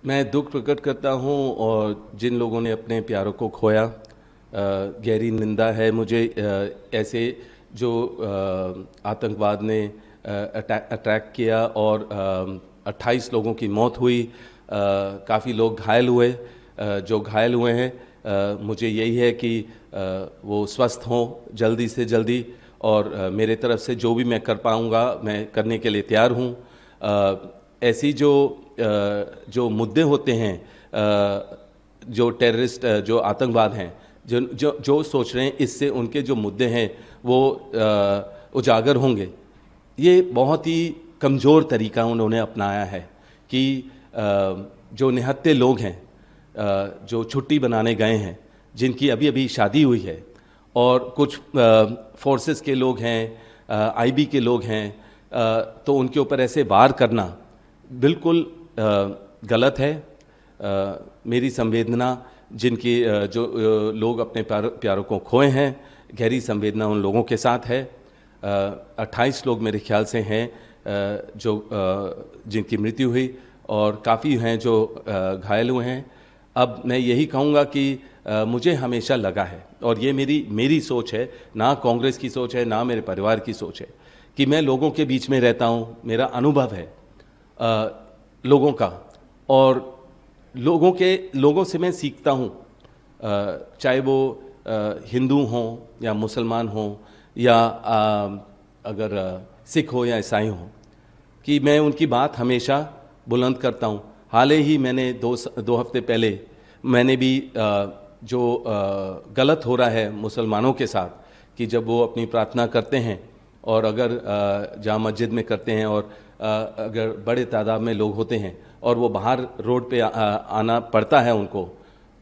मैं दुख प्रकट करता हूँ और जिन लोगों ने अपने प्यारों को खोया, गहरी निंदा है मुझे। ऐसे जो आतंकवाद ने अटैक किया और 28 लोगों की मौत हुई, काफ़ी लोग घायल हुए। जो घायल हुए हैं, मुझे यही है कि वो स्वस्थ हों जल्दी से जल्दी, और मेरे तरफ से जो भी मैं कर पाऊँगा मैं करने के लिए तैयार हूँ। ऐसी जो मुद्दे होते हैं, जो टेररिस्ट, जो आतंकवाद हैं, जो सोच रहे हैं इससे उनके जो मुद्दे हैं वो उजागर होंगे। ये बहुत ही कमज़ोर तरीका उन्होंने अपनाया है कि जो निहत्थे लोग हैं, जो छुट्टी बनाने गए हैं, जिनकी अभी अभी शादी हुई है, और कुछ फोर्सेस के लोग हैं, आईबी के लोग हैं, तो उनके ऊपर ऐसे वार करना बिल्कुल गलत है। मेरी संवेदना जिनकी जो लोग अपने प्यारों को खोए हैं, गहरी संवेदना उन लोगों के साथ है। 28 लोग मेरे ख्याल से हैं जो जिनकी मृत्यु हुई, और काफ़ी हैं जो घायल हुए हैं। अब मैं यही कहूँगा कि मुझे हमेशा लगा है, और ये मेरी सोच है, ना कांग्रेस की सोच है, ना मेरे परिवार की सोच है, कि मैं लोगों के बीच में रहता हूँ, मेरा अनुभव है लोगों का, और लोगों से मैं सीखता हूँ, चाहे वो हिंदू हों या मुसलमान हों या अगर सिख हो या ईसाई हों, कि मैं उनकी बात हमेशा बुलंद करता हूँ। हाल ही मैंने दो हफ्ते पहले मैंने भी जो गलत हो रहा है मुसलमानों के साथ, कि जब वो अपनी प्रार्थना करते हैं और अगर जामा मस्जिद में करते हैं और अगर बड़े तादाद में लोग होते हैं और वो बाहर रोड पे आना पड़ता है उनको,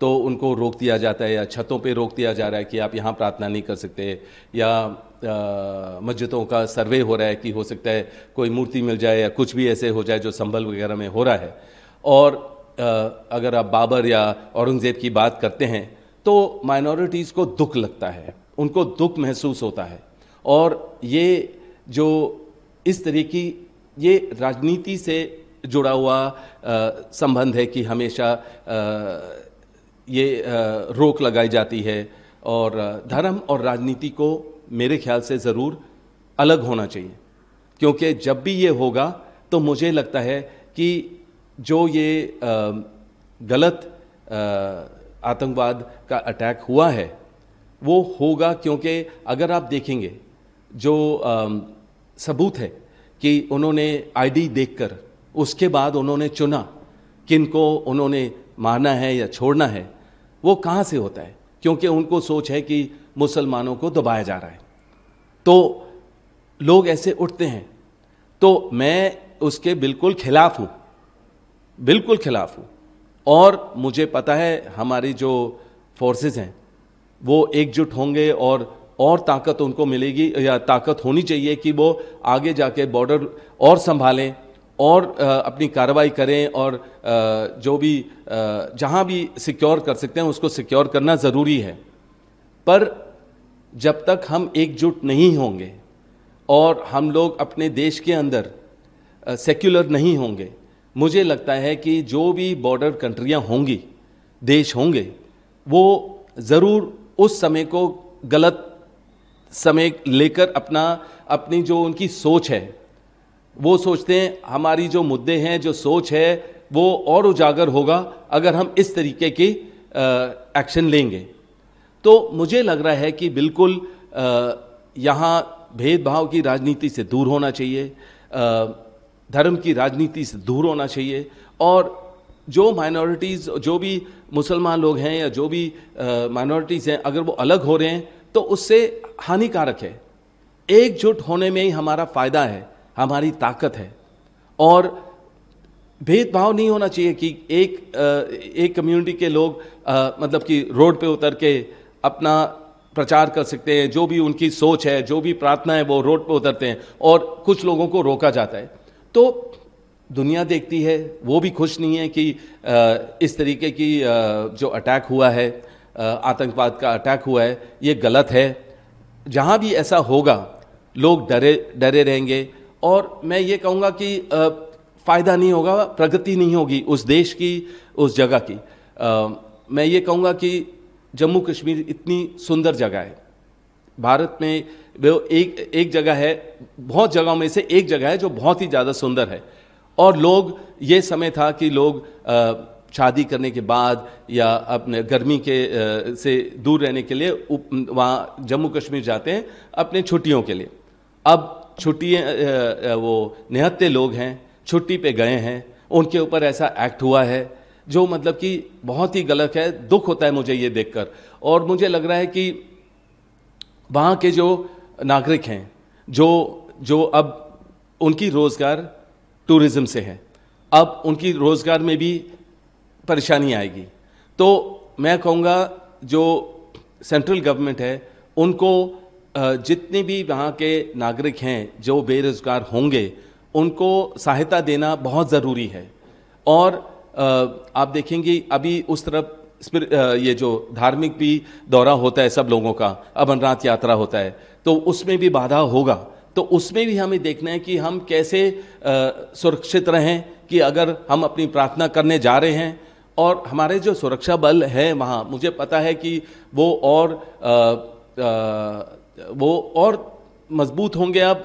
तो उनको रोक दिया जाता है या छतों पे रोक दिया जा रहा है कि आप यहाँ प्रार्थना नहीं कर सकते, या मस्जिदों का सर्वे हो रहा है कि हो सकता है कोई मूर्ति मिल जाए या कुछ भी ऐसे हो जाए जो संभल वगैरह में हो रहा है। और अगर आप बाबर या औरंगज़ेब की बात करते हैं तो माइनॉरिटीज़ को दुख लगता है, उनको दुख महसूस होता है। और ये जो इस तरह की ये राजनीति से जुड़ा हुआ संबंध है कि हमेशा ये रोक लगाई जाती है, और धर्म और राजनीति को मेरे ख्याल से ज़रूर अलग होना चाहिए, क्योंकि जब भी ये होगा तो मुझे लगता है कि जो ये गलत आतंकवाद का अटैक हुआ है वो होगा, क्योंकि अगर आप देखेंगे जो सबूत है कि उन्होंने आईडी देखकर उसके बाद उन्होंने चुना किनको उन्होंने मारना है या छोड़ना है, वो कहाँ से होता है? क्योंकि उनको सोच है कि मुसलमानों को दबाया जा रहा है, तो लोग ऐसे उठते हैं। तो मैं उसके बिल्कुल खिलाफ हूँ, बिल्कुल खिलाफ हूँ। और मुझे पता है हमारी जो फोर्सेस हैं वो एकजुट होंगे, और ताकत उनको मिलेगी, या ताकत होनी चाहिए कि वो आगे जाके बॉर्डर और संभालें और अपनी कार्रवाई करें, और जो भी जहाँ भी सिक्योर कर सकते हैं उसको सिक्योर करना ज़रूरी है। पर जब तक हम एकजुट नहीं होंगे और हम लोग अपने देश के अंदर सेक्युलर नहीं होंगे, मुझे लगता है कि जो भी बॉर्डर कंट्रियाँ होंगी, देश होंगे, वो ज़रूर उस समय को गलत समय लेकर अपनी जो उनकी सोच है, वो सोचते हैं हमारी जो मुद्दे हैं, जो सोच है, वो और उजागर होगा अगर हम इस तरीके की एक्शन लेंगे। तो मुझे लग रहा है कि बिल्कुल यहाँ भेदभाव की राजनीति से दूर होना चाहिए, धर्म की राजनीति से दूर होना चाहिए, और जो माइनॉरिटीज़, जो भी मुसलमान लोग हैं या जो भी माइनॉरिटीज़ हैं, अगर वो अलग हो रहे हैं तो उससे हानिकारक है। एकजुट होने में ही हमारा फ़ायदा है, हमारी ताकत है। और भेदभाव नहीं होना चाहिए कि एक कम्युनिटी के लोग मतलब कि रोड पे उतर के अपना प्रचार कर सकते हैं, जो भी उनकी सोच है, जो भी प्रार्थना है, वो रोड पे उतरते हैं, और कुछ लोगों को रोका जाता है। तो दुनिया देखती है, वो भी खुश नहीं है कि इस तरीके की जो अटैक हुआ है, आतंकवाद का अटैक हुआ है, ये गलत है। जहाँ भी ऐसा होगा लोग डरे रहेंगे। और मैं ये कहूँगा कि फ़ायदा नहीं होगा, प्रगति नहीं होगी उस देश की, उस जगह की। मैं ये कहूँगा कि जम्मू कश्मीर इतनी सुंदर जगह है भारत में, वो एक जगह है, बहुत जगहों में से एक जगह है जो बहुत ही ज़्यादा सुंदर है। और लोग, ये समय था कि लोग शादी करने के बाद या अपने गर्मी के से दूर रहने के लिए वहाँ जम्मू कश्मीर जाते हैं अपने छुट्टियों के लिए। अब छुट्टियाँ, वो निहत्थे लोग हैं, छुट्टी पे गए हैं, उनके ऊपर ऐसा एक्ट हुआ है जो मतलब कि बहुत ही गलत है। दुख होता है मुझे ये देखकर, और मुझे लग रहा है कि वहाँ के जो नागरिक हैं, जो अब उनकी रोज़गार टूरिज़्म से है, अब उनकी रोज़गार में भी परेशानी आएगी। तो मैं कहूँगा जो सेंट्रल गवर्नमेंट है उनको जितने भी वहाँ के नागरिक हैं जो बेरोज़गार होंगे उनको सहायता देना बहुत ज़रूरी है। और आप देखेंगे अभी उस तरफ ये जो धार्मिक भी दौरा होता है सब लोगों का, अमरनाथ यात्रा होता है, तो उसमें भी बाधा होगा। तो उसमें भी हमें देखना है कि हम कैसे सुरक्षित रहें, कि अगर हम अपनी प्रार्थना करने जा रहे हैं और हमारे जो सुरक्षा बल है वहाँ, मुझे पता है कि वो और मजबूत होंगे अब,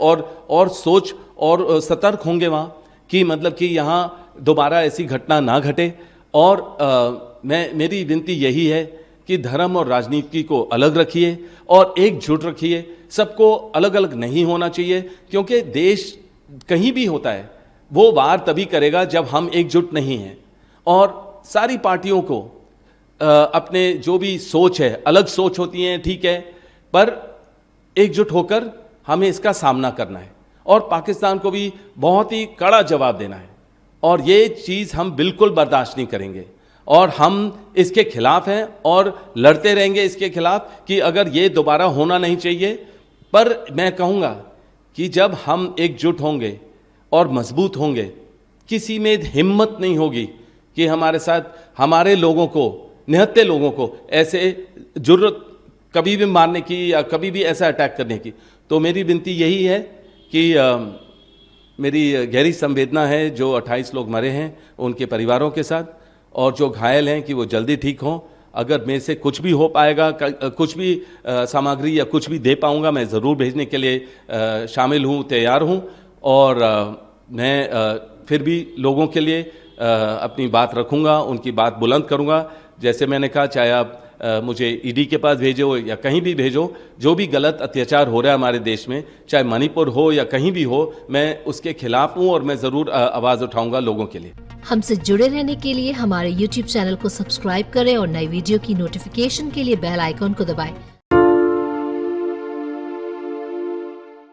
और सोच और सतर्क होंगे वहाँ, कि मतलब कि यहाँ दोबारा ऐसी घटना ना घटे। और मेरी विनती यही है कि धर्म और राजनीति को अलग रखिए और एकजुट रखिए, सबको अलग अलग नहीं होना चाहिए, क्योंकि देश कहीं भी होता है वो वार तभी करेगा जब हम एकजुट नहीं हैं। और सारी पार्टियों को अपने जो भी सोच है, अलग सोच होती हैं ठीक है, पर एकजुट होकर हमें इसका सामना करना है और पाकिस्तान को भी बहुत ही कड़ा जवाब देना है। और ये चीज़ हम बिल्कुल बर्दाश्त नहीं करेंगे और हम इसके खिलाफ हैं और लड़ते रहेंगे इसके खिलाफ कि अगर ये दोबारा होना नहीं चाहिए। पर मैं कहूँगा कि जब हम एकजुट होंगे और मजबूत होंगे, किसी में हिम्मत नहीं होगी कि हमारे साथ हमारे लोगों को, निहत्थे लोगों को ऐसे जुर्रत कभी भी मारने की या कभी भी ऐसा अटैक करने की। तो मेरी विनती यही है कि मेरी गहरी संवेदना है जो 28 लोग मरे हैं उनके परिवारों के साथ, और जो घायल हैं कि वो जल्दी ठीक हों। अगर मेरे से कुछ भी हो पाएगा, कुछ भी सामग्री या कुछ भी दे पाऊंगा, मैं ज़रूर भेजने के लिए शामिल हूँ, तैयार हूँ। और मैं फिर भी लोगों के लिए अपनी बात रखूँगा, उनकी बात बुलंद करूँगा। जैसे मैंने कहा, चाहे आप मुझे ईडी के पास भेजो या कहीं भी भेजो, जो भी गलत अत्याचार हो रहा है हमारे देश में, चाहे मणिपुर हो या कहीं भी हो, मैं उसके खिलाफ हूँ और मैं ज़रूर आवाज़ उठाऊंगा लोगों के लिए। हमसे जुड़े रहने के लिए हमारे YouTube चैनल को सब्सक्राइब करें और नई वीडियो की नोटिफिकेशन के लिए बेल आइकॉन को दबाएं।